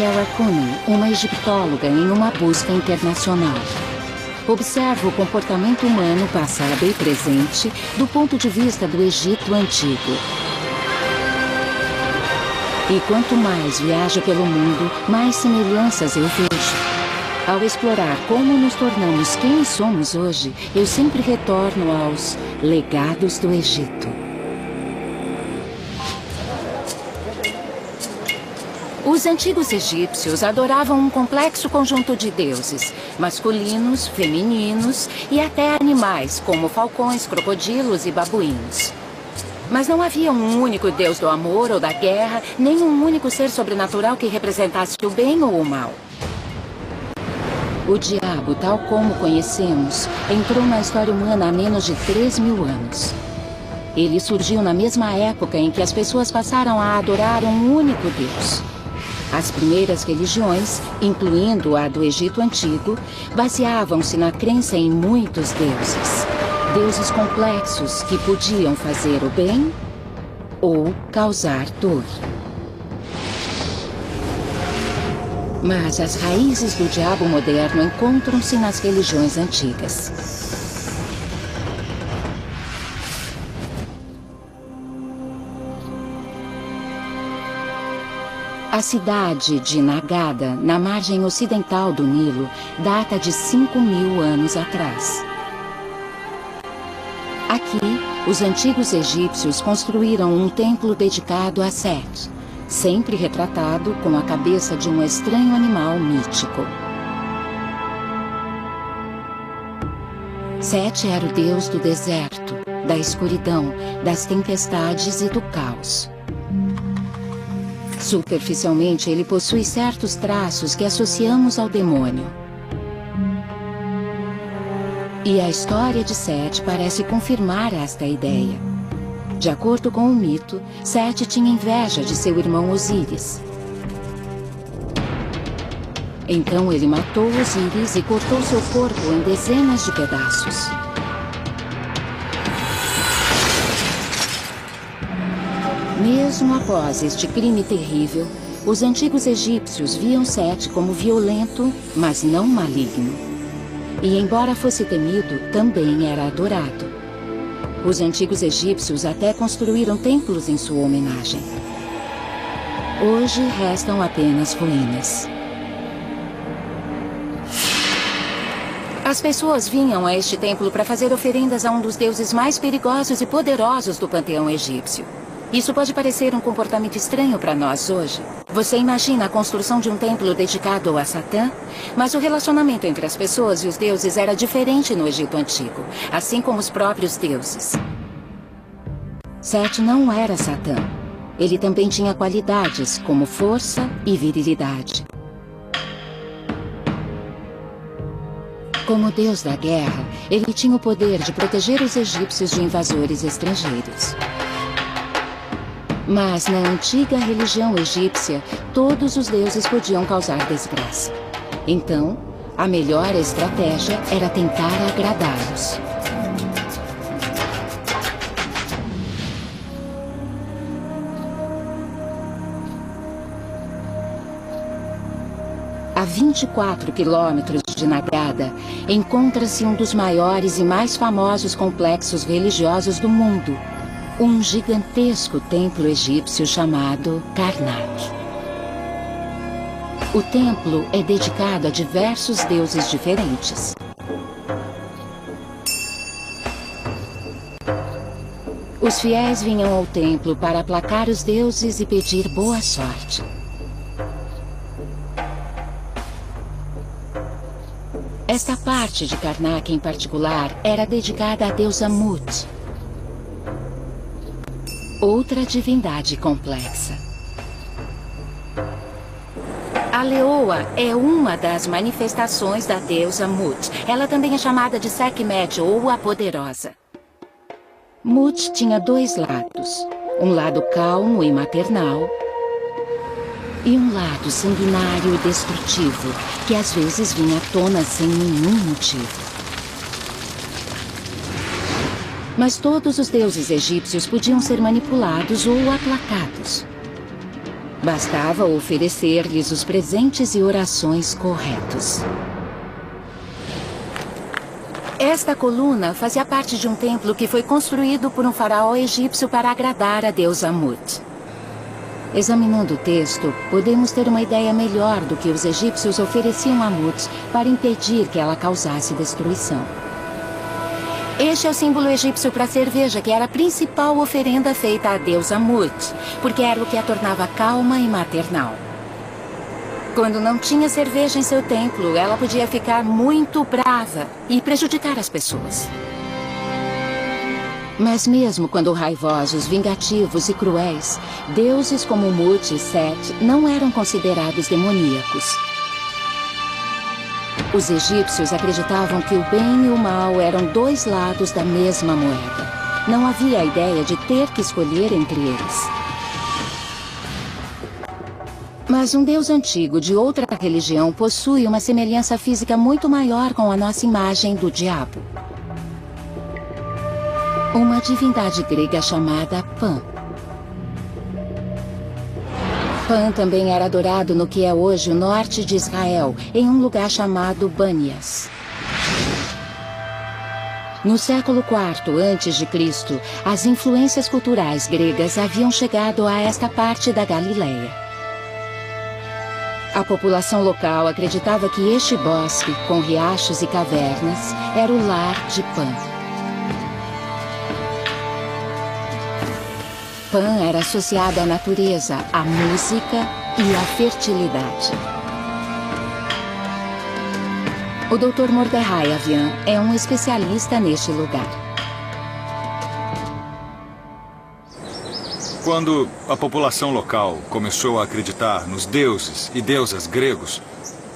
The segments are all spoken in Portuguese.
Tara Cooney, uma egiptóloga em uma busca internacional. Observa o comportamento humano passado e presente do ponto de vista do Egito Antigo. E quanto mais viajo pelo mundo, mais semelhanças eu vejo. Ao explorar como nos tornamos quem somos hoje, eu sempre retorno aos legados do Egito. Os antigos egípcios adoravam um complexo conjunto de deuses, masculinos, femininos e até animais, como falcões, crocodilos e babuínos. Mas não havia um único deus do amor ou da guerra, nem um único ser sobrenatural que representasse o bem ou o mal. O diabo, tal como conhecemos, entrou na história humana há menos de 3.000 anos. Ele surgiu na mesma época em que as pessoas passaram a adorar um único Deus. As primeiras religiões, incluindo a do Egito Antigo, baseavam-se na crença em muitos deuses. Deuses complexos que podiam fazer o bem ou causar dor. Mas as raízes do diabo moderno encontram-se nas religiões antigas. A cidade de Nagada, na margem ocidental do Nilo, data de 5.000 anos atrás. Aqui, os antigos egípcios construíram um templo dedicado a Set, sempre retratado com a cabeça de um estranho animal mítico. Set era o deus do deserto, da escuridão, das tempestades e do caos. Superficialmente, ele possui certos traços que associamos ao demônio. E a história de Set parece confirmar esta ideia. De acordo com o mito, Set tinha inveja de seu irmão Osíris. Então ele matou Osíris e cortou seu corpo em dezenas de pedaços. Mesmo após este crime terrível, os antigos egípcios viam Set como violento, mas não maligno. E embora fosse temido, também era adorado. Os antigos egípcios até construíram templos em sua homenagem. Hoje restam apenas ruínas. As pessoas vinham a este templo para fazer oferendas a um dos deuses mais perigosos e poderosos do panteão egípcio. Isso pode parecer um comportamento estranho para nós hoje. Você imagina a construção de um templo dedicado a Satã? Mas o relacionamento entre as pessoas e os deuses era diferente no Egito Antigo, assim como os próprios deuses. Set não era Satã. Ele também tinha qualidades como força e virilidade. Como deus da guerra, ele tinha o poder de proteger os egípcios de invasores estrangeiros. Mas na antiga religião egípcia, todos os deuses podiam causar desgraça. Então, a melhor estratégia era tentar agradá-los. A 24 quilômetros de Nagada, encontra-se um dos maiores e mais famosos complexos religiosos do mundo. Um gigantesco templo egípcio chamado Karnak. O templo é dedicado a diversos deuses diferentes. Os fiéis vinham ao templo para aplacar os deuses e pedir boa sorte. Esta parte de Karnak em particular era dedicada à deusa Mut, outra divindade complexa. A leoa é uma das manifestações da deusa Mut. Ela também é chamada de Sekhmet, ou a Poderosa. Mut tinha dois lados, um lado calmo e maternal e um lado sanguinário e destrutivo, que às vezes vinha à tona sem nenhum motivo. Mas todos os deuses egípcios podiam ser manipulados ou aplacados. Bastava oferecer-lhes os presentes e orações corretos. Esta coluna fazia parte de um templo que foi construído por um faraó egípcio para agradar a deusa Mut. Examinando o texto, podemos ter uma ideia melhor do que os egípcios ofereciam a Mut para impedir que ela causasse destruição. Este é o símbolo egípcio para a cerveja, que era a principal oferenda feita à deusa Mut, porque era o que a tornava calma e maternal. Quando não tinha cerveja em seu templo, ela podia ficar muito brava e prejudicar as pessoas. Mas mesmo quando raivosos, vingativos e cruéis, deuses como Mut e Set não eram considerados demoníacos. Os egípcios acreditavam que o bem e o mal eram dois lados da mesma moeda. Não havia a ideia de ter que escolher entre eles. Mas um deus antigo de outra religião possui uma semelhança física muito maior com a nossa imagem do diabo. Uma divindade grega chamada Pan. Pan também era adorado no que é hoje o norte de Israel, em um lugar chamado Banias. No século IV a.C., as influências culturais gregas haviam chegado a esta parte da Galileia. A população local acreditava que este bosque, com riachos e cavernas, era o lar de Pan. Pan era associado à natureza, à música e à fertilidade. O Dr. Mordechai Avian é um especialista neste lugar. Quando a população local começou a acreditar nos deuses e deusas gregos,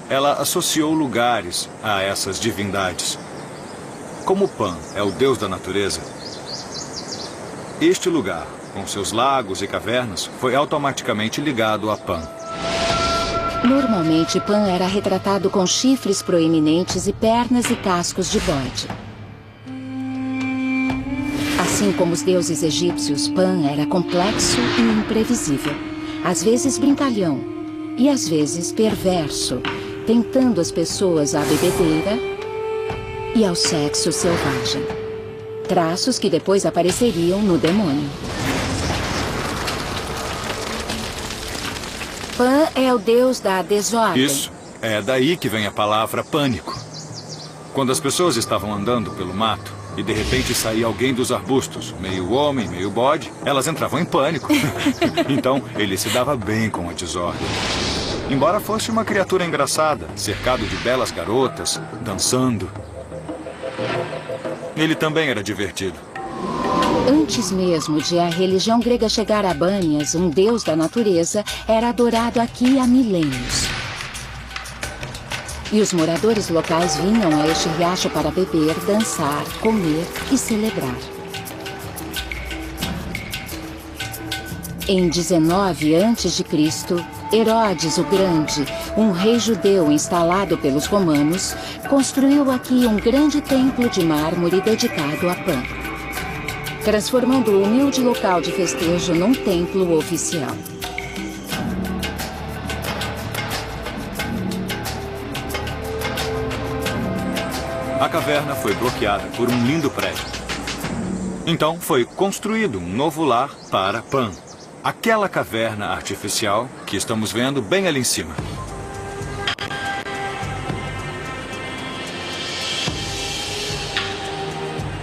ela associou lugares a essas divindades. Como Pan é o deus da natureza, este lugar, com seus lagos e cavernas, foi automaticamente ligado a Pan. Normalmente, Pan era retratado com chifres proeminentes e pernas e cascos de bode. Assim como os deuses egípcios, Pan era complexo e imprevisível. Às vezes brincalhão e às vezes perverso, tentando as pessoas à bebedeira e ao sexo selvagem. Traços que depois apareceriam no demônio. Pan é o deus da desordem. Isso. É daí que vem a palavra pânico. Quando as pessoas estavam andando pelo mato e de repente saía alguém dos arbustos, meio homem, meio bode, elas entravam em pânico. Então, ele se dava bem com a desordem. Embora fosse uma criatura engraçada, cercado de belas garotas, dançando, ele também era divertido. Antes mesmo de a religião grega chegar a Banias, um deus da natureza era adorado aqui há milênios. E os moradores locais vinham a este riacho para beber, dançar, comer e celebrar. Em 19 a.C., Herodes o Grande, um rei judeu instalado pelos romanos, construiu aqui um grande templo de mármore dedicado a Pan, transformando o humilde local de festejo num templo oficial. A caverna foi bloqueada por um lindo prédio. Então foi construído um novo lar para Pan, aquela caverna artificial que estamos vendo bem ali em cima.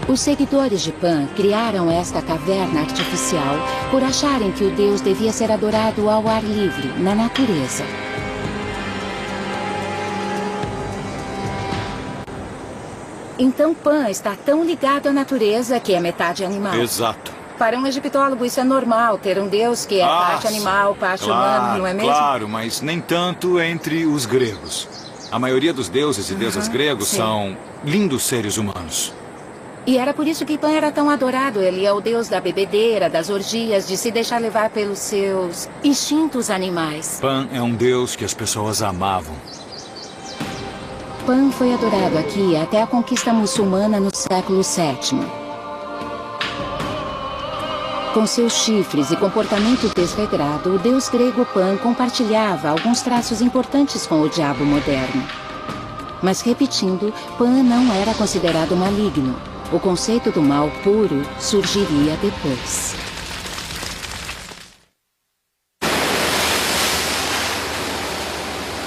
Os seguidores de Pan criaram esta caverna artificial por acharem que o deus devia ser adorado ao ar livre, na natureza. Então Pan está tão ligado à natureza que é metade animal. Exato. Para um egiptólogo isso é normal, ter um deus que é parte animal, parte humano, não é mesmo? Claro, mas nem tanto entre os gregos. A maioria dos deuses e deusas gregos são lindos seres humanos. E era por isso que Pan era tão adorado. Ele é o deus da bebedeira, das orgias, de se deixar levar pelos seus instintos animais. Pan é um deus que as pessoas amavam. Pan foi adorado aqui até a conquista muçulmana no século VII. Com seus chifres e comportamento desregrado, o deus grego Pan compartilhava alguns traços importantes com o diabo moderno. Mas, repetindo, Pan não era considerado maligno. O conceito do mal puro surgiria depois.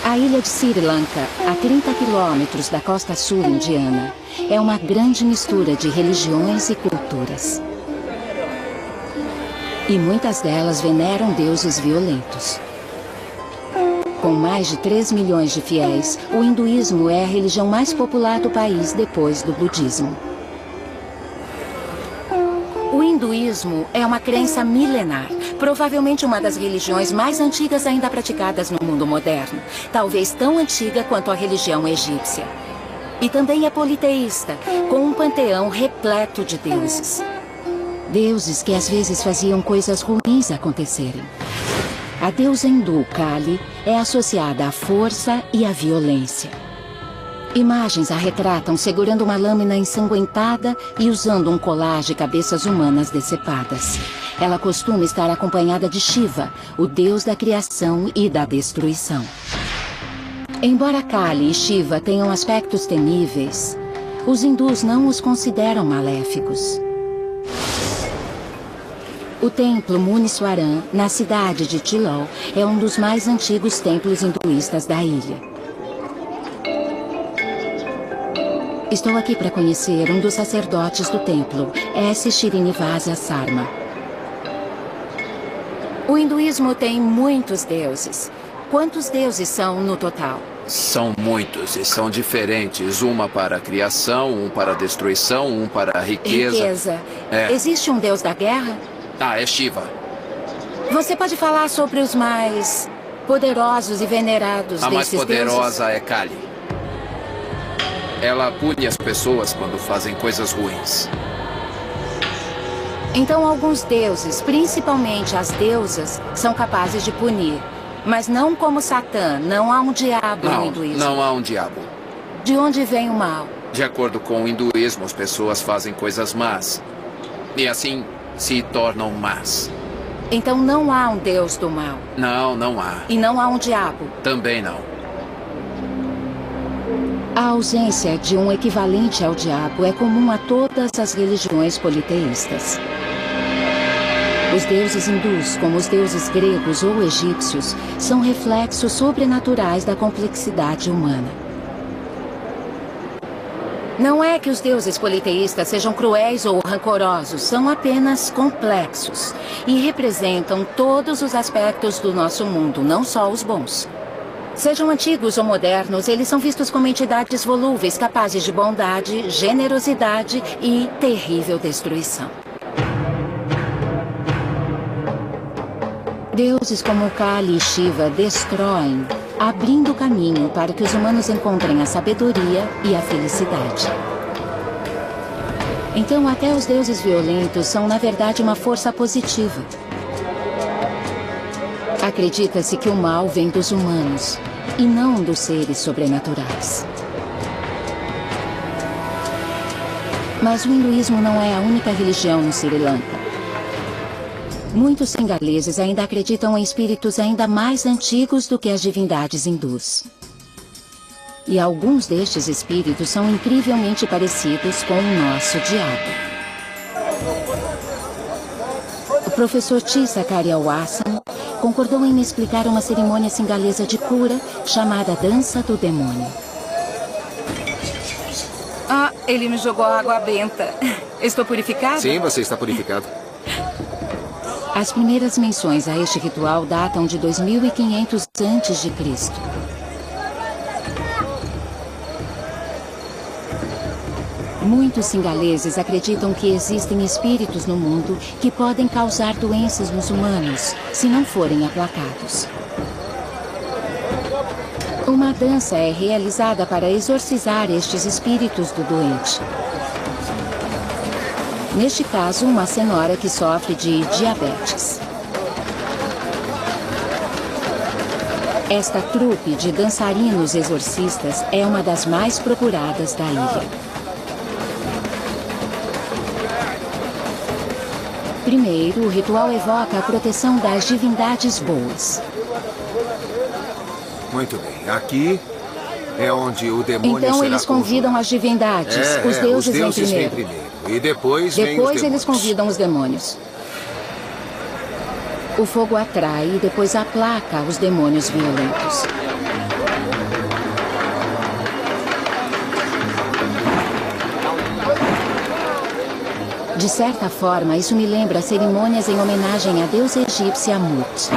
A ilha de Sri Lanka, a 30 quilômetros da costa sul indiana, é uma grande mistura de religiões e culturas. E muitas delas veneram deuses violentos. Com mais de 3 milhões de fiéis, o hinduísmo é a religião mais popular do país depois do budismo. O hinduísmo é uma crença milenar, provavelmente uma das religiões mais antigas ainda praticadas no mundo moderno, talvez tão antiga quanto a religião egípcia. E também é politeísta, com um panteão repleto de deuses. Deuses que às vezes faziam coisas ruins acontecerem. A deusa hindu Kali é associada à força e à violência. Imagens a retratam segurando uma lâmina ensanguentada e usando um colar de cabeças humanas decepadas. Ela costuma estar acompanhada de Shiva, o deus da criação e da destruição. Embora Kali e Shiva tenham aspectos temíveis, os hindus não os consideram maléficos. O templo Muniswaran, na cidade de Tilol, é um dos mais antigos templos hinduístas da ilha. Estou aqui para conhecer um dos sacerdotes do templo, S. Srinivasa Sarma. O hinduísmo tem muitos deuses. Quantos deuses são no total? São muitos e são diferentes. Uma para a criação, um para a destruição, um para a riqueza. Riqueza. Existe um deus da guerra? É Shiva. Você pode falar sobre os mais poderosos e venerados desses deuses? A mais poderosa é Kali. Ela pune as pessoas quando fazem coisas ruins. Então alguns deuses, principalmente as deusas, são capazes de punir. Mas não como Satã, não há um diabo no hinduísmo. Não há um diabo. De onde vem o mal? De acordo com o hinduísmo, as pessoas fazem coisas más. E assim se tornam más. Então não há um deus do mal? Não há. E não há um diabo? Também não. A ausência de um equivalente ao diabo é comum a todas as religiões politeístas. Os deuses hindus, como os deuses gregos ou egípcios, são reflexos sobrenaturais da complexidade humana. Não é que os deuses politeístas sejam cruéis ou rancorosos, são apenas complexos e representam todos os aspectos do nosso mundo, não só os bons. Sejam antigos ou modernos, eles são vistos como entidades volúveis, capazes de bondade, generosidade e terrível destruição. Deuses como Kali e Shiva destroem, abrindo caminho para que os humanos encontrem a sabedoria e a felicidade. Então, até os deuses violentos são, na verdade, uma força positiva. Acredita-se que o mal vem dos humanos e não dos seres sobrenaturais. Mas o hinduísmo não é a única religião no Sri Lanka. Muitos singaleses ainda acreditam em espíritos ainda mais antigos do que as divindades hindus. E alguns destes espíritos são incrivelmente parecidos com o nosso diabo. O professor T. Sakaria Wasson concordou em me explicar uma cerimônia singalesa de cura chamada Dança do Demônio. Ele me jogou água benta. Estou purificado? Sim, você está purificado. As primeiras menções a este ritual datam de 2500 a.C. Muitos singaleses acreditam que existem espíritos no mundo que podem causar doenças nos humanos, se não forem aplacados. Uma dança é realizada para exorcizar estes espíritos do doente. Neste caso, uma senhora que sofre de diabetes. Esta trupe de dançarinos exorcistas é uma das mais procuradas da ilha. Primeiro, o ritual evoca a proteção das divindades boas. Muito bem. Aqui é onde o demônio Então será eles convidam conjurado. as divindades, os deuses vêm em primeiro. E depois vêm os Depois demônios. eles convidam os demônios. O fogo atrai e depois aplaca os demônios violentos. De certa forma, isso me lembra cerimônias em homenagem à deusa egípcia Mut.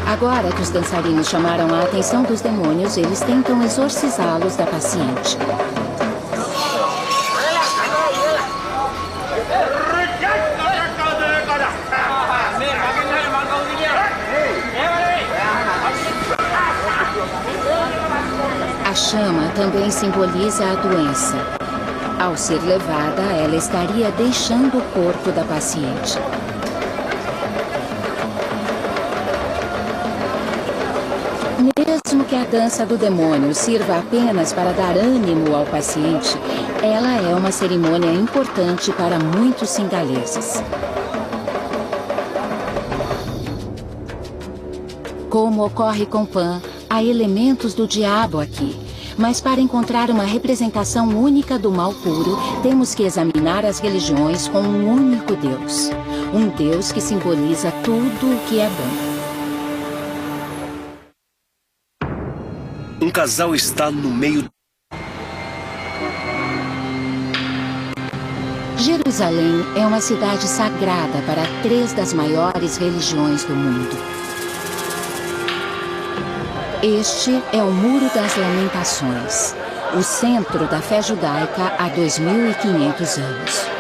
Agora que os dançarinos chamaram a atenção dos demônios, eles tentam exorcizá-los da paciente. A chama também simboliza a doença. Ao ser levada, ela estaria deixando o corpo da paciente. Mesmo que a dança do demônio sirva apenas para dar ânimo ao paciente, ela é uma cerimônia importante para muitos singaleses. Como ocorre com Pan, há elementos do diabo aqui. Mas para encontrar uma representação única do mal puro, temos que examinar as religiões com um único Deus. Um Deus que simboliza tudo o que é bom. Um casal está no meio. Jerusalém é uma cidade sagrada para 3 das maiores religiões do mundo. Este é o Muro das Lamentações, o centro da fé judaica há 2.500 anos.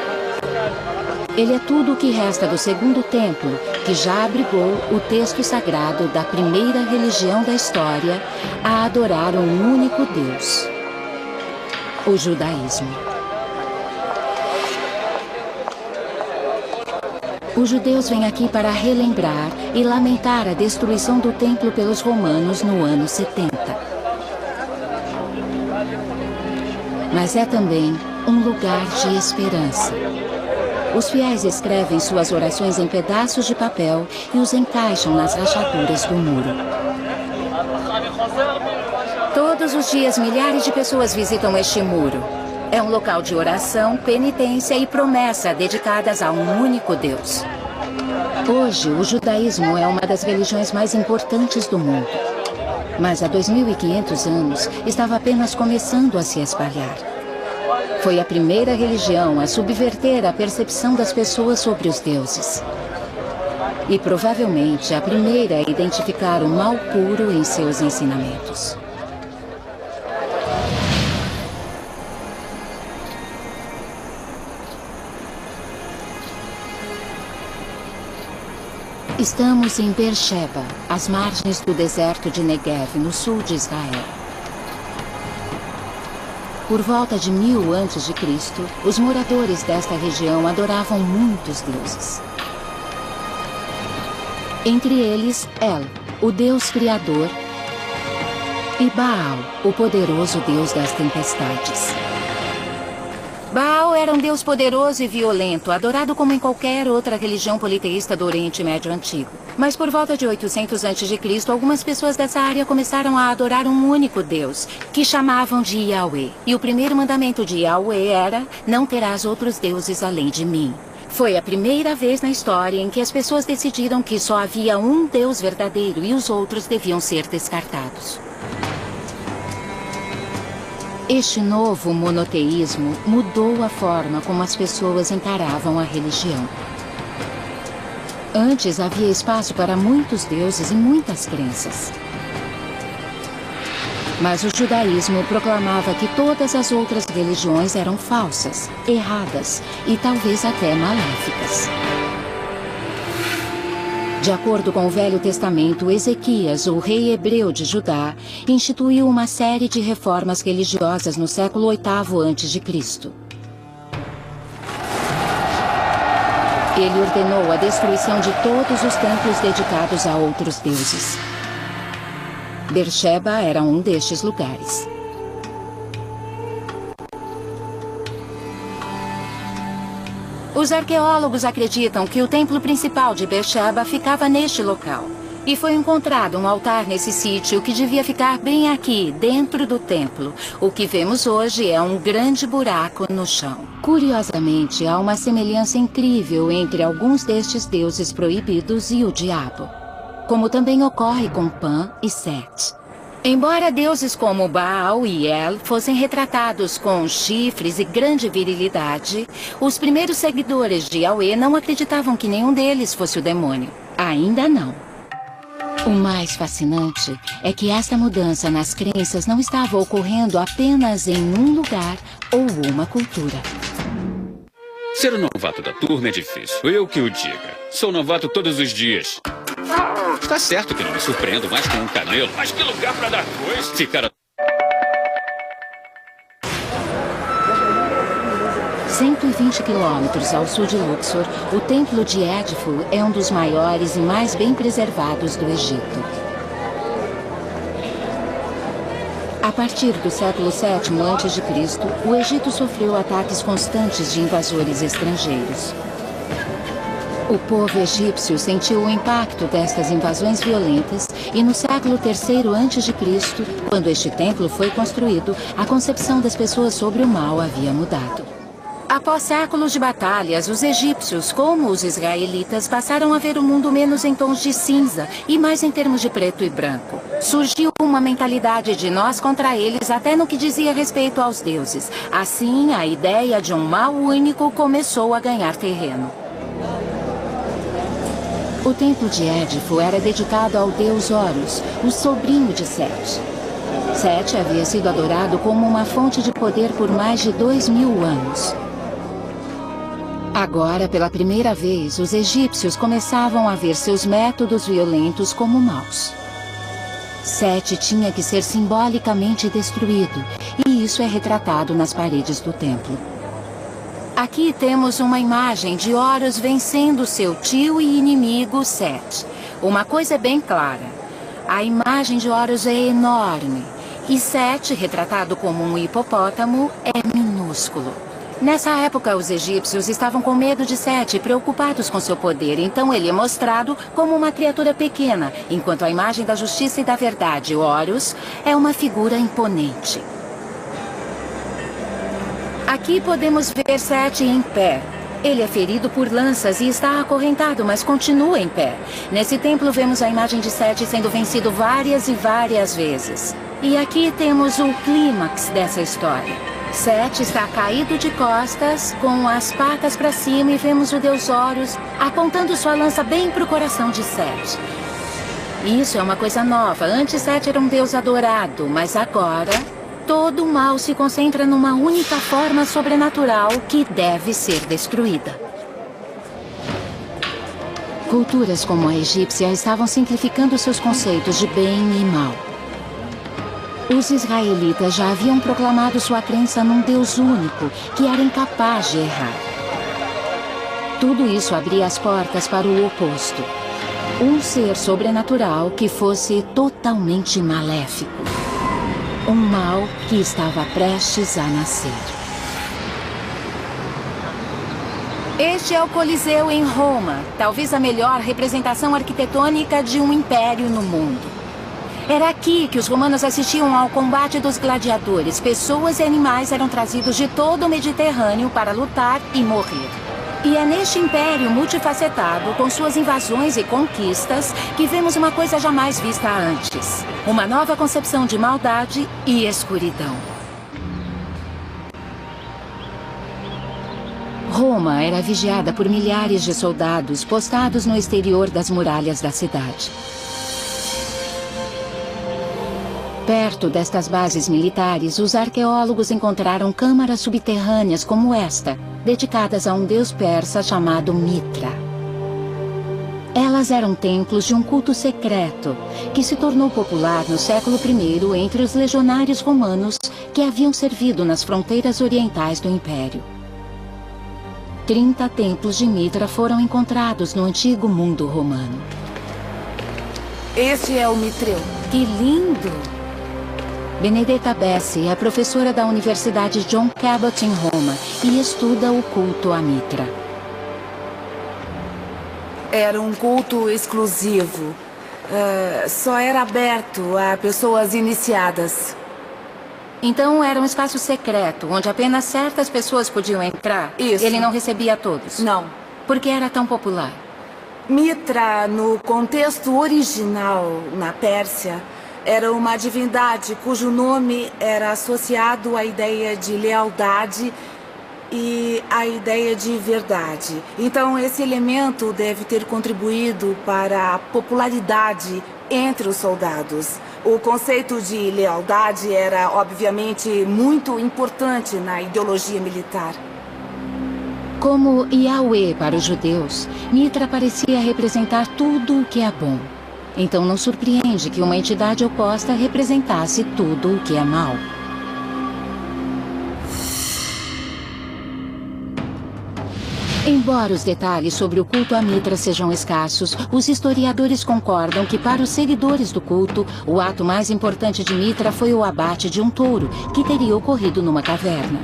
Ele é tudo o que resta do segundo templo, que já abrigou o texto sagrado da primeira religião da história a adorar um único Deus, o judaísmo. Os judeus vêm aqui para relembrar e lamentar a destruição do templo pelos romanos no ano 70. Mas é também um lugar de esperança. Os fiéis escrevem suas orações em pedaços de papel e os encaixam nas rachaduras do muro. Todos os dias, milhares de pessoas visitam este muro. É um local de oração, penitência e promessa dedicadas a um único Deus. Hoje, o judaísmo é uma das religiões mais importantes do mundo. Mas há 2.500 anos, estava apenas começando a se espalhar. Foi a primeira religião a subverter a percepção das pessoas sobre os deuses. E provavelmente a primeira a identificar o mal puro em seus ensinamentos. Estamos em Beersheba, às margens do deserto de Negev, no sul de Israel. Por volta de 1000 a.C., os moradores desta região adoravam muitos deuses. Entre eles, El, o Deus Criador, e Baal, o poderoso Deus das tempestades. Baal era um deus poderoso e violento, adorado como em qualquer outra religião politeísta do Oriente Médio Antigo. Mas por volta de 800 a.C., algumas pessoas dessa área começaram a adorar um único deus, que chamavam de Yahweh. E o primeiro mandamento de Yahweh era: não terás outros deuses além de mim. Foi a primeira vez na história em que as pessoas decidiram que só havia um Deus verdadeiro e os outros deviam ser descartados. Este novo monoteísmo mudou a forma como as pessoas encaravam a religião. Antes havia espaço para muitos deuses e muitas crenças. Mas o judaísmo proclamava que todas as outras religiões eram falsas, erradas e talvez até maléficas. De acordo com o Velho Testamento, Ezequias, o rei hebreu de Judá, instituiu uma série de reformas religiosas no século VIII a.C. Ele ordenou a destruição de todos os templos dedicados a outros deuses. Beersheba era um destes lugares. Os arqueólogos acreditam que o templo principal de Beersheba ficava neste local. E foi encontrado um altar nesse sítio que devia ficar bem aqui, dentro do templo. O que vemos hoje é um grande buraco no chão. Curiosamente, há uma semelhança incrível entre alguns destes deuses proibidos e o diabo, como também ocorre com Pan e Set. Embora deuses como Baal e El fossem retratados com chifres e grande virilidade, os primeiros seguidores de Yahweh não acreditavam que nenhum deles fosse o demônio. Ainda não. O mais fascinante é que esta mudança nas crenças não estava ocorrendo apenas em um lugar ou uma cultura. Ser o novato da turma é difícil. Eu que o diga. Sou novato todos os dias. Está certo que não me surpreendo mais com um camelo. Mas que lugar para dar coisa? Ficar 120 quilômetros ao sul de Luxor, o templo de Edfu é um dos maiores e mais bem preservados do Egito. A partir do século VII a.C., o Egito sofreu ataques constantes de invasores estrangeiros. O povo egípcio sentiu o impacto destas invasões violentas e no século III a.C., quando este templo foi construído, a concepção das pessoas sobre o mal havia mudado. Após séculos de batalhas, os egípcios, como os israelitas, passaram a ver o mundo menos em tons de cinza e mais em termos de preto e branco. Surgiu uma mentalidade de nós contra eles até no que dizia respeito aos deuses. Assim, a ideia de um mal único começou a ganhar terreno. O templo de Edfu era dedicado ao deus Horus, o sobrinho de Set. Set havia sido adorado como uma fonte de poder por mais de 2000 anos. Agora, pela primeira vez, os egípcios começavam a ver seus métodos violentos como maus. Set tinha que ser simbolicamente destruído, e isso é retratado nas paredes do templo. Aqui temos uma imagem de Horus vencendo seu tio e inimigo Set. Uma coisa é bem clara: a imagem de Horus é enorme, e Set, retratado como um hipopótamo, é minúsculo. Nessa época, os egípcios estavam com medo de Set e preocupados com seu poder, então ele é mostrado como uma criatura pequena, enquanto a imagem da justiça e da verdade, Horus, é uma figura imponente. Aqui podemos ver Set em pé. Ele é ferido por lanças e está acorrentado, mas continua em pé. Nesse templo vemos a imagem de Set sendo vencido várias e várias vezes. E aqui temos o clímax dessa história. Set está caído de costas, com as patas para cima, e vemos o deus Horus apontando sua lança bem para o coração de Set. Isso é uma coisa nova. Antes Set era um deus adorado, mas agora todo o mal se concentra numa única forma sobrenatural que deve ser destruída. Culturas como a egípcia estavam simplificando seus conceitos de bem e mal. Os israelitas já haviam proclamado sua crença num Deus único, que era incapaz de errar. Tudo isso abria as portas para o oposto. Um ser sobrenatural que fosse totalmente maléfico. Um mal que estava prestes a nascer. Este é o Coliseu em Roma, talvez a melhor representação arquitetônica de um império no mundo. Era aqui que os romanos assistiam ao combate dos gladiadores. Pessoas e animais eram trazidos de todo o Mediterrâneo para lutar e morrer. E é neste império multifacetado, com suas invasões e conquistas, que vemos uma coisa jamais vista antes. Uma nova concepção de maldade e escuridão. Roma era vigiada por milhares de soldados postados no exterior das muralhas da cidade. Perto destas bases militares, os arqueólogos encontraram câmaras subterrâneas como esta, dedicadas a um deus persa chamado Mitra. Elas eram templos de um culto secreto, que se tornou popular no século I entre os legionários romanos que haviam servido nas fronteiras orientais do Império. 30 templos de Mitra foram encontrados no antigo mundo romano. Este é o Mitreu. Que lindo! Benedetta Bessi é professora da Universidade John Cabot em Roma e estuda o culto a Mitra. Era um culto exclusivo. Só era aberto a pessoas iniciadas. Então era um espaço secreto, onde apenas certas pessoas podiam entrar? Isso. Ele não recebia a todos? Não. Por que era tão popular? Mitra, no contexto original, na Pérsia, era uma divindade cujo nome era associado à ideia de lealdade e à ideia de verdade. Então, esse elemento deve ter contribuído para a popularidade entre os soldados. O conceito de lealdade era, obviamente, muito importante na ideologia militar. Como Yahweh para os judeus, Mitra parecia representar tudo o que é bom. Então não surpreende que uma entidade oposta representasse tudo o que é mal. Embora os detalhes sobre o culto a Mitra sejam escassos, os historiadores concordam que para os seguidores do culto, o ato mais importante de Mitra foi o abate de um touro, que teria ocorrido numa caverna.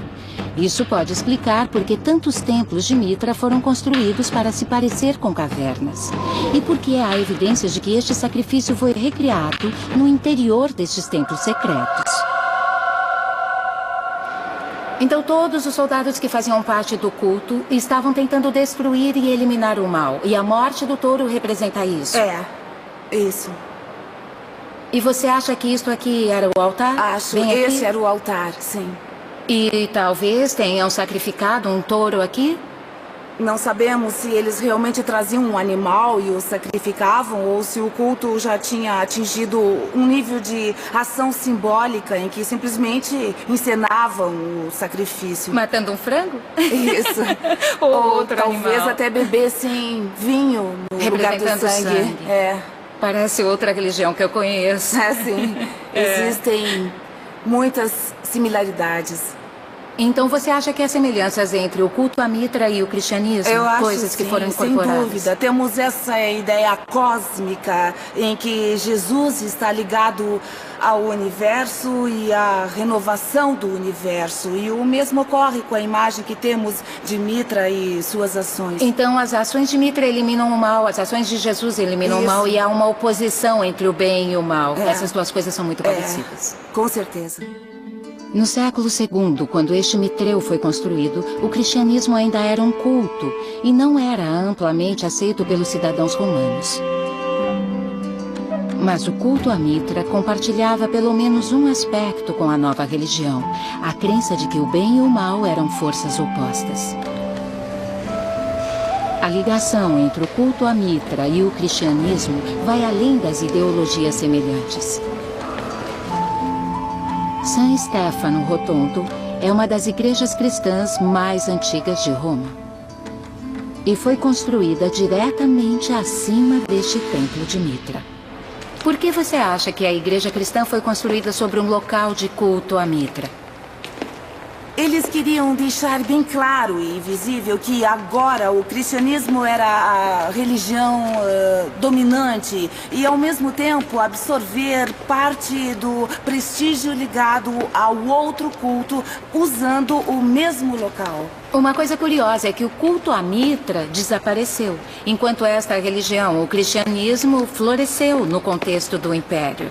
Isso pode explicar por que tantos templos de Mitra foram construídos para se parecer com cavernas. E porque há evidências de que este sacrifício foi recriado no interior destes templos secretos. Então todos os soldados que faziam parte do culto estavam tentando destruir e eliminar o mal. E a morte do touro representa isso. É, isso. E você acha que isto aqui era o altar? Acho. Bem aqui? Esse era o altar, sim. E talvez tenham sacrificado um touro aqui? Não sabemos se eles realmente traziam um animal e o sacrificavam ou se o culto já tinha atingido um nível de ação simbólica em que simplesmente encenavam o sacrifício. Matando um frango? Isso. Ou Ou talvez animal. até bebessem vinho no lugar do Representando sangue. É. Parece outra religião que eu conheço. É, sim. Existem muitas similaridades. Então você acha que há semelhanças entre o culto a Mitra e o cristianismo? Eu acho Coisas que sim, foram sem incorporadas? dúvida. Temos essa ideia cósmica em que Jesus está ligado ao universo e à renovação do universo. E o mesmo ocorre com a imagem que temos de Mitra e suas ações. Então as ações de Mitra eliminam o mal, as ações de Jesus eliminam o Isso. mal e há uma oposição entre o bem e o mal. É. Essas duas coisas são muito parecidas. Com certeza. No século II, quando este Mitreu foi construído, o cristianismo ainda era um culto e não era amplamente aceito pelos cidadãos romanos. Mas o culto a Mitra compartilhava pelo menos um aspecto com a nova religião, a crença de que o bem e o mal eram forças opostas. A ligação entre o culto a Mitra e o cristianismo vai além das ideologias semelhantes. San Stefano Rotondo é uma das igrejas cristãs mais antigas de Roma. E foi construída diretamente acima deste templo de Mitra. Por que você acha que a igreja cristã foi construída sobre um local de culto a Mitra? Eles queriam deixar bem claro e visível que agora o cristianismo era a religião dominante e, ao mesmo tempo, absorver parte do prestígio ligado ao outro culto usando o mesmo local. Uma coisa curiosa é que o culto a Mitra desapareceu, enquanto esta religião, o cristianismo, floresceu no contexto do Império.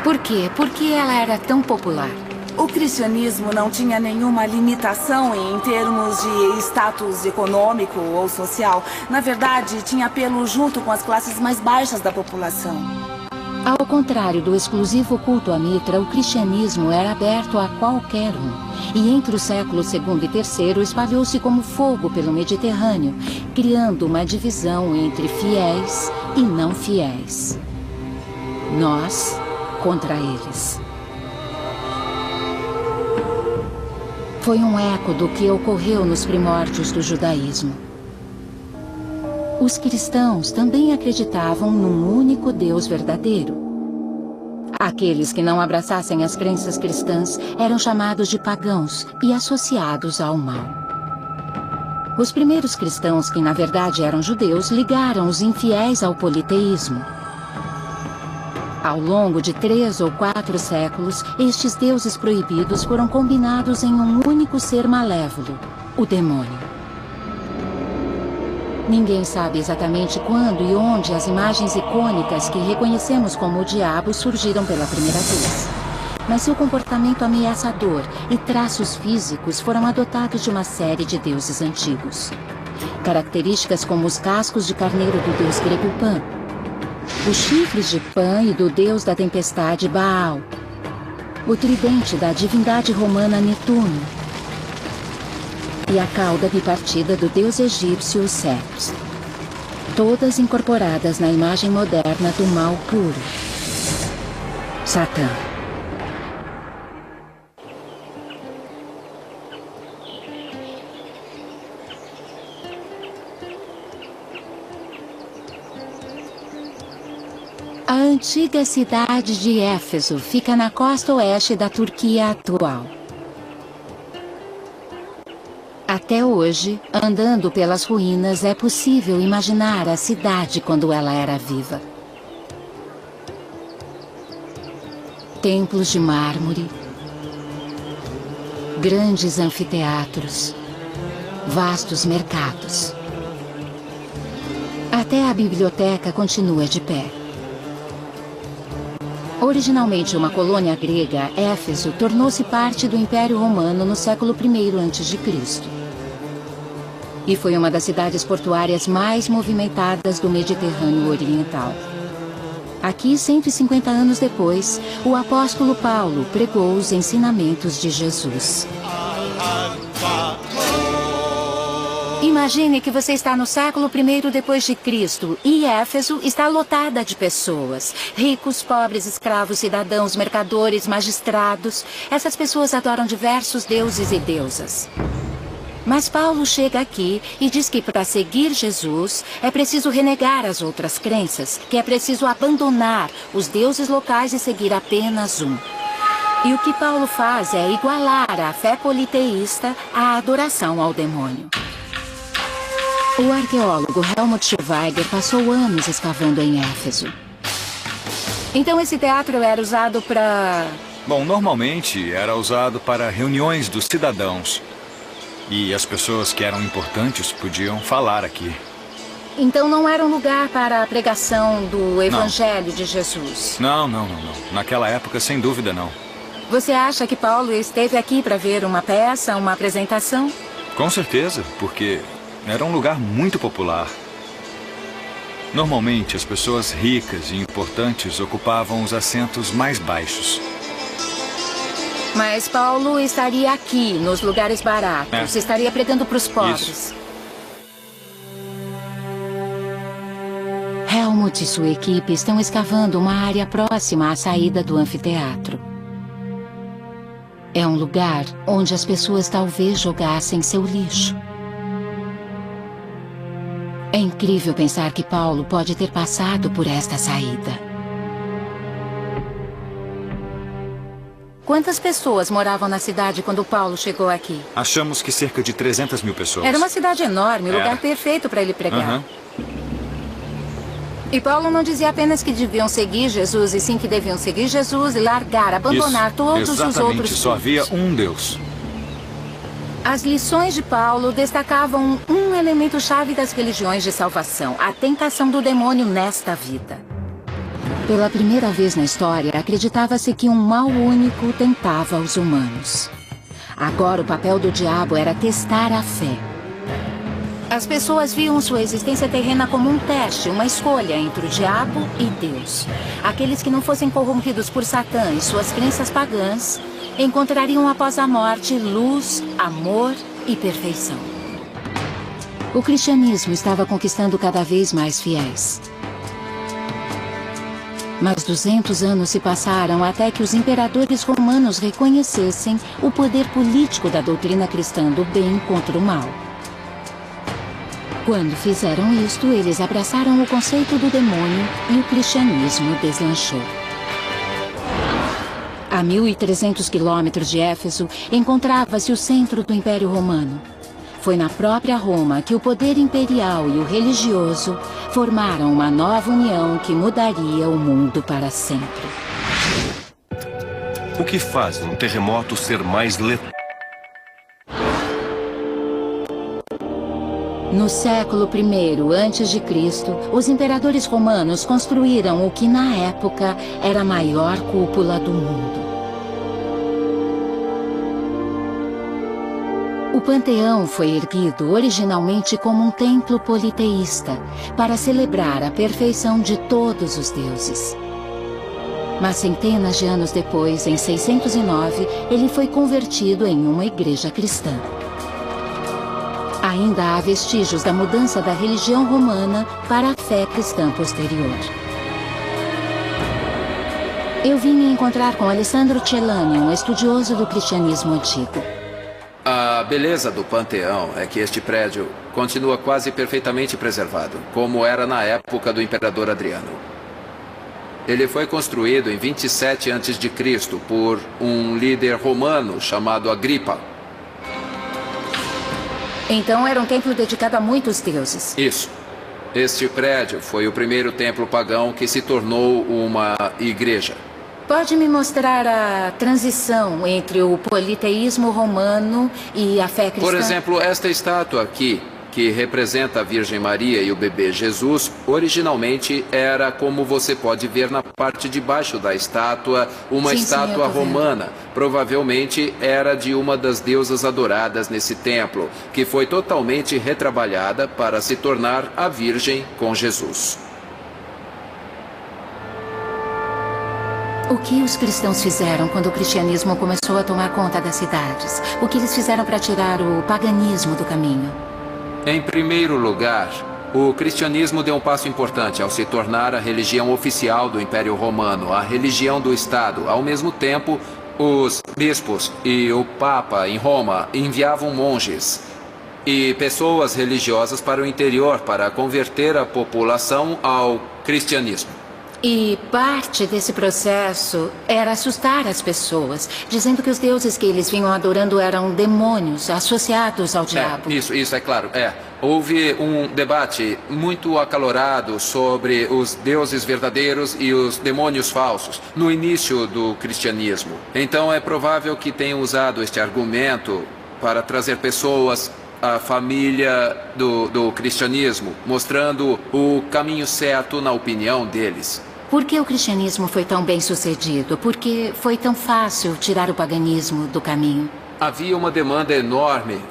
Por quê? Por que ela era tão popular? O cristianismo não tinha nenhuma limitação em termos de status econômico ou social. Na verdade, tinha apelo junto com as classes mais baixas da população. Ao contrário do exclusivo culto a Mitra, o cristianismo era aberto a qualquer um. E entre os séculos II e III espalhou-se como fogo pelo Mediterrâneo, criando uma divisão entre fiéis e não fiéis. Nós contra eles. Foi um eco do que ocorreu nos primórdios do judaísmo. Os cristãos também acreditavam num único Deus verdadeiro. Aqueles que não abraçassem as crenças cristãs eram chamados de pagãos e associados ao mal. Os primeiros cristãos, que na verdade eram judeus, ligaram os infiéis ao politeísmo. Ao longo de 3 ou 4 séculos, estes deuses proibidos foram combinados em um único ser malévolo, o demônio. Ninguém sabe exatamente quando e onde as imagens icônicas que reconhecemos como o diabo surgiram pela primeira vez. Mas seu comportamento ameaçador e traços físicos foram adotados de uma série de deuses antigos. Características como os cascos de carneiro do deus grego Pan, os chifres de Pan e do deus da tempestade Baal, o tridente da divindade romana Netuno e a cauda bipartida do deus egípcio Seth, todas incorporadas na imagem moderna do mal puro, Satã. A antiga cidade de Éfeso fica na costa oeste da Turquia atual. Até hoje, andando pelas ruínas, é possível imaginar a cidade quando ela era viva. Templos de mármore, grandes anfiteatros, vastos mercados. Até a biblioteca continua de pé. Originalmente uma colônia grega, Éfeso tornou-se parte do Império Romano no século I a.C. E foi uma das cidades portuárias mais movimentadas do Mediterrâneo Oriental. Aqui, 150 anos depois, o apóstolo Paulo pregou os ensinamentos de Jesus. Imagine que você está no século I depois de Cristo e Éfeso está lotada de pessoas. Ricos, pobres, escravos, cidadãos, mercadores, magistrados. Essas pessoas adoram diversos deuses e deusas. Mas Paulo chega aqui e diz que para seguir Jesus é preciso renegar as outras crenças, que é preciso abandonar os deuses locais e seguir apenas um. E o que Paulo faz é igualar a fé politeísta à adoração ao demônio. O arqueólogo Helmut Schweiger passou anos escavando em Éfeso. Então esse teatro era usado para... Bom, normalmente era usado para reuniões dos cidadãos. E as pessoas que eram importantes podiam falar aqui. Então não era um lugar para a pregação do Evangelho de Jesus? Não. Naquela época, sem dúvida, não. Você acha que Paulo esteve aqui para ver uma peça, uma apresentação? Com certeza, porque era um lugar muito popular. Normalmente, as pessoas ricas e importantes ocupavam os assentos mais baixos. Mas Paulo estaria aqui, nos lugares baratos. Estaria pregando para os pobres. Isso. Helmut e sua equipe estão escavando uma área próxima à saída do anfiteatro. É um lugar onde as pessoas talvez jogassem seu lixo. É incrível pensar que Paulo pode ter passado por esta saída. Quantas pessoas moravam na cidade quando Paulo chegou aqui? Achamos que cerca de 300 mil pessoas. Era uma cidade enorme, lugar perfeito para ele pregar. E Paulo não dizia apenas que deviam seguir Jesus, e sim que deviam seguir Jesus e largar, abandonar todos os outros. Só havia um Deus. As lições de Paulo destacavam um elemento-chave das religiões de salvação, a tentação do demônio nesta vida. Pela primeira vez na história, acreditava-se que um mal único tentava os humanos. Agora o papel do diabo era testar a fé. As pessoas viam sua existência terrena como um teste, uma escolha entre o diabo e Deus. Aqueles que não fossem corrompidos por Satã e suas crenças pagãs encontrariam após a morte luz, amor e perfeição. O cristianismo estava conquistando cada vez mais fiéis. Mas 200 anos se passaram até que os imperadores romanos reconhecessem o poder político da doutrina cristã do bem contra o mal. Quando fizeram isto, eles abraçaram o conceito do demônio e o cristianismo deslanchou. A 1.300 quilômetros de Éfeso encontrava-se o centro do Império Romano. Foi na própria Roma que o poder imperial e o religioso formaram uma nova união que mudaria o mundo para sempre. O que faz um terremoto ser mais letal? No século I a.C., os imperadores romanos construíram o que na época era a maior cúpula do mundo. O Panteão foi erguido originalmente como um templo politeísta, para celebrar a perfeição de todos os deuses. Mas centenas de anos depois, em 609, ele foi convertido em uma igreja cristã. Ainda há vestígios da mudança da religião romana para a fé cristã posterior. Eu vim me encontrar com Alessandro Celani, um estudioso do cristianismo antigo. A beleza do Panteão é que este prédio continua quase perfeitamente preservado, como era na época do imperador Adriano. Ele foi construído em 27 a.C. por um líder romano chamado Agripa. Então era um templo dedicado a muitos deuses. Isso. Este prédio foi o primeiro templo pagão que se tornou uma igreja. Pode me mostrar a transição entre o politeísmo romano e a fé cristã? Por exemplo, esta estátua aqui, que representa a Virgem Maria e o bebê Jesus, originalmente era, como você pode ver na parte de baixo da estátua, uma estátua romana. Provavelmente era de uma das deusas adoradas nesse templo, que foi totalmente retrabalhada para se tornar a Virgem com Jesus. O que os cristãos fizeram quando o cristianismo começou a tomar conta das cidades? O que eles fizeram para tirar o paganismo do caminho? Em primeiro lugar, o cristianismo deu um passo importante ao se tornar a religião oficial do Império Romano, a religião do Estado. Ao mesmo tempo, os bispos e o Papa em Roma enviavam monges e pessoas religiosas para o interior para converter a população ao cristianismo. E parte desse processo era assustar as pessoas, dizendo que os deuses que eles vinham adorando eram demônios associados ao diabo. Isso é claro. Houve um debate muito acalorado sobre os deuses verdadeiros e os demônios falsos no início do cristianismo. Então é provável que tenham usado este argumento para trazer pessoas à família do cristianismo, mostrando o caminho certo na opinião deles. Por que o cristianismo foi tão bem sucedido? Por que foi tão fácil tirar o paganismo do caminho? Havia uma demanda enorme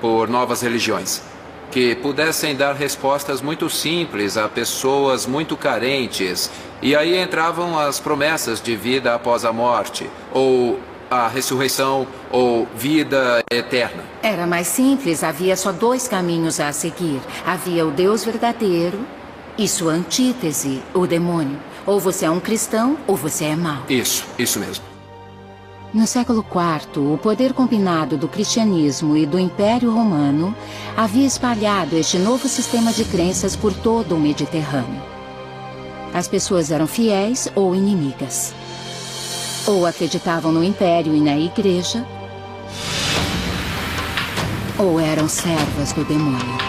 por novas religiões, que pudessem dar respostas muito simples a pessoas muito carentes. E aí entravam as promessas de vida após a morte, ou a ressurreição, ou vida eterna. Era mais simples, havia só dois caminhos a seguir. Havia o Deus verdadeiro e sua antítese, o demônio. Ou você é um cristão, ou você é mau. Isso mesmo. No século IV, o poder combinado do cristianismo e do Império Romano havia espalhado este novo sistema de crenças por todo o Mediterrâneo. As pessoas eram fiéis ou inimigas. Ou acreditavam no Império e na Igreja, ou eram servas do demônio.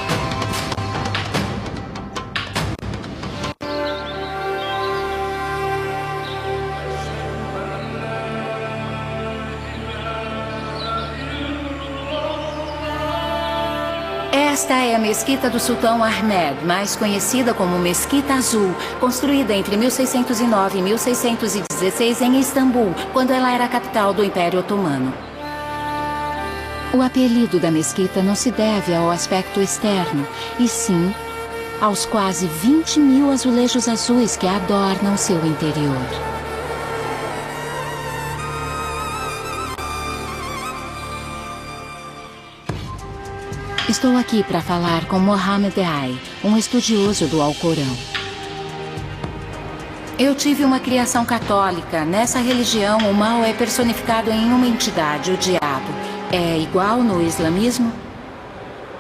Esta é a Mesquita do Sultão Ahmed, mais conhecida como Mesquita Azul, construída entre 1609 e 1616 em Istambul, quando ela era a capital do Império Otomano. O apelido da mesquita não se deve ao aspecto externo, e sim aos quase 20.000 azulejos azuis que adornam seu interior. Estou aqui para falar com Mohammed Ai, um estudioso do Alcorão. Eu tive uma criação católica. Nessa religião, o mal é personificado em uma entidade, o diabo. É igual no islamismo?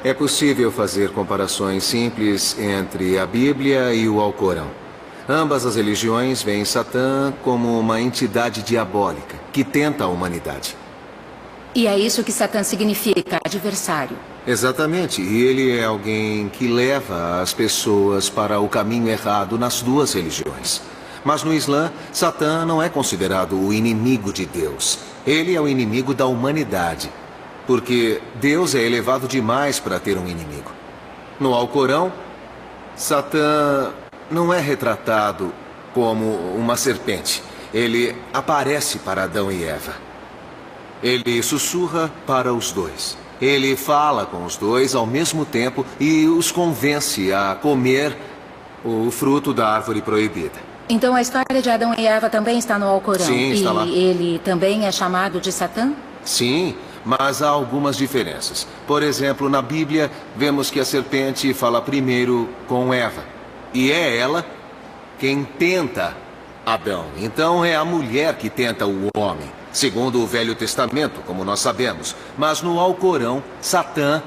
É possível fazer comparações simples entre a Bíblia e o Alcorão. Ambas as religiões veem Satã como uma entidade diabólica que tenta a humanidade. E é isso que Satã significa, adversário. Exatamente, e ele é alguém que leva as pessoas para o caminho errado nas duas religiões. Mas no Islã, Satã não é considerado o inimigo de Deus. Ele é o inimigo da humanidade, porque Deus é elevado demais para ter um inimigo. No Alcorão, Satã não é retratado como uma serpente. Ele aparece para Adão e Eva. Ele sussurra para os dois. Ele fala com os dois ao mesmo tempo e os convence a comer o fruto da árvore proibida. Então a história de Adão e Eva também está no Alcorão? Sim, está lá. E ele também é chamado de Satã? Sim, mas há algumas diferenças. Por exemplo, na Bíblia, vemos que a serpente fala primeiro com Eva. E é ela quem tenta Adão. Então é a mulher que tenta o homem, segundo o Velho Testamento, como nós sabemos. Mas no Alcorão, Satã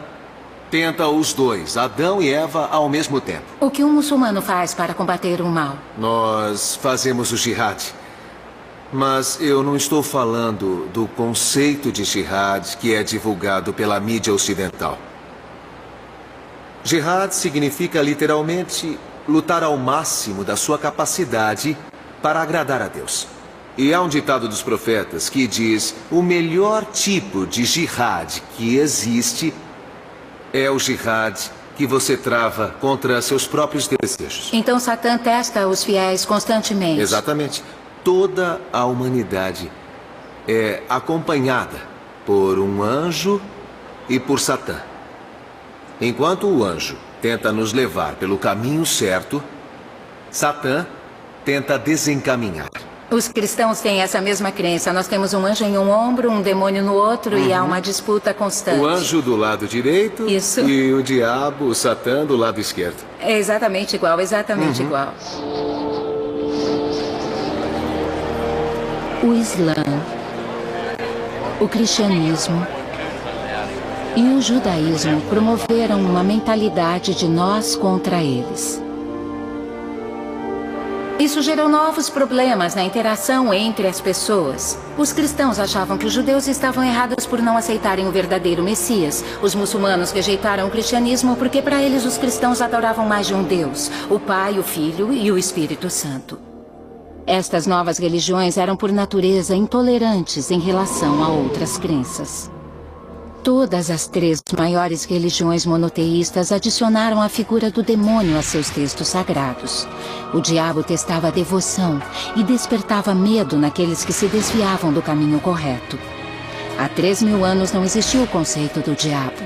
tenta os dois, Adão e Eva, ao mesmo tempo. O que um muçulmano faz para combater o mal? Nós fazemos o jihad. Mas eu não estou falando do conceito de jihad que é divulgado pela mídia ocidental. Jihad significa literalmente lutar ao máximo da sua capacidade para agradar a Deus. E há um ditado dos profetas que diz: o melhor tipo de jihad que existe é o jihad que você trava contra seus próprios desejos. Então Satã testa os fiéis constantemente. Exatamente. Toda a humanidade é acompanhada por um anjo e por Satã. Enquanto o anjo tenta nos levar pelo caminho certo, Satã tenta desencaminhar. Os cristãos têm essa mesma crença. Nós temos um anjo em um ombro, um demônio no outro e há uma disputa constante. O anjo do lado direito Isso. E o diabo, o Satã, do lado esquerdo. É exatamente igual, exatamente igual. O Islã, o cristianismo e o judaísmo promoveram uma mentalidade de nós contra eles. Isso gerou novos problemas na interação entre as pessoas. Os cristãos achavam que os judeus estavam errados por não aceitarem o verdadeiro Messias. Os muçulmanos rejeitaram o cristianismo porque para eles os cristãos adoravam mais de um Deus, o Pai, o Filho e o Espírito Santo. Estas novas religiões eram por natureza intolerantes em relação a outras crenças. Todas as três maiores religiões monoteístas adicionaram a figura do demônio a seus textos sagrados. O diabo testava a devoção e despertava medo naqueles que se desviavam do caminho correto. Há 3.000 anos não existia o conceito do diabo.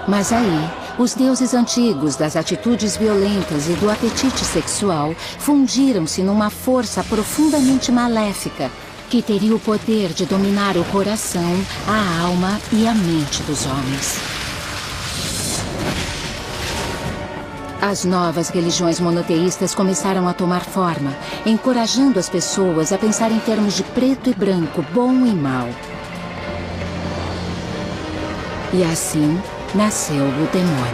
Mas aí, os deuses antigos das atitudes violentas e do apetite sexual fundiram-se numa força profundamente maléfica que teria o poder de dominar o coração, a alma e a mente dos homens. As novas religiões monoteístas começaram a tomar forma, encorajando as pessoas a pensar em termos de preto e branco, bom e mal. E assim nasceu o demônio.